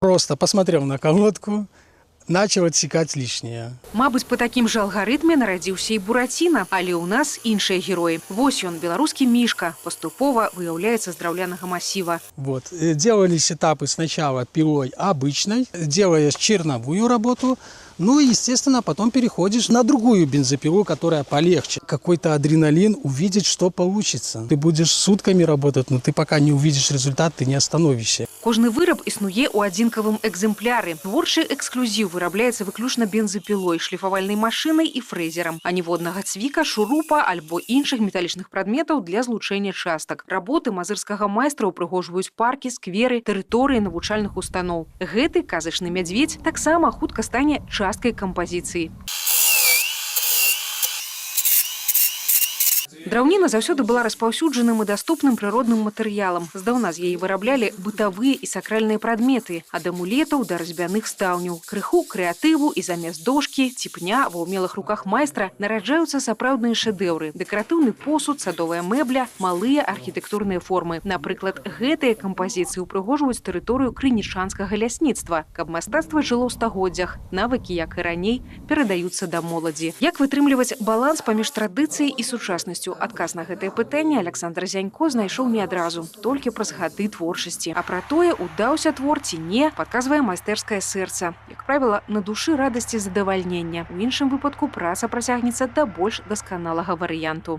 Просто посмотрел на колодку, начал отсекать лишнее. Мабыць, па такім жа алгарытме нарадзіўся і Бураціна, але ў нас іншыя героі. Вось ён, беларускі мішка, паступова выяўляецца з драўлянага масіва. Вот. Делались этапы сначала пилой обычной, делаешь черновую работу, ну и, естественно, потом переходишь на другую бензопилу, которая полегче. Какой-то адреналин, увидеть, что получится. Ты будешь сутками работать, но ты пока не увидишь результат, ты не остановишься. Кожны выраб існуе ў адзінкавым экземпляры. Творчы эксклюзіў вырабляецца выключна бензапілой, шліфавальнай машынай і фрэзерам, а ніводнага цвіка, шурупа альбо іншых металічных прадметаў для злучэння частак. Работы мазырскага майстра ўпрыгожваюць паркі, скверы, тэрыторыі навучальных устаноў. Гэты казачны мядзведзь таксама хутка стане часткай кампазіцыі. Драўніна заўсёды была распаўсюджаным і даступным прыродным матэрыялам. Здаўна з яе выраблялі бытавыя і сакральныя прадметы, ад амулетаў да разьбяных стаўняў. Крыху крэатыву і замест дошкі ці пня ва ўмелых руках майстра нараджаюцца сапраўдныя шэдэўры. Дэкаратыўны посуд, садовая мэбля, малыя архітэктурныя формы. Напрыклад, гэтыя кампазіцыі ўпрыгожваюць тэрыторыю крынічанскага лясніцтва, каб мастацтва жыло ў стагоддзях. Навыкі, як і раней, перадаюцца да моладзі. Як вытрымліваць баланс паміж традыцыяй і сучаснасцю? Адказ на гэтае пытанне Александр Зянько знайшоў не адразу, толькі праз гады творчасці. А пра тое, удаўся твор ці не, падказвае майстэрскае сэрца. Як правіла, на душы радасці задавальнення. У іншым выпадку праца працягнецца да больш дасканалага варыянту.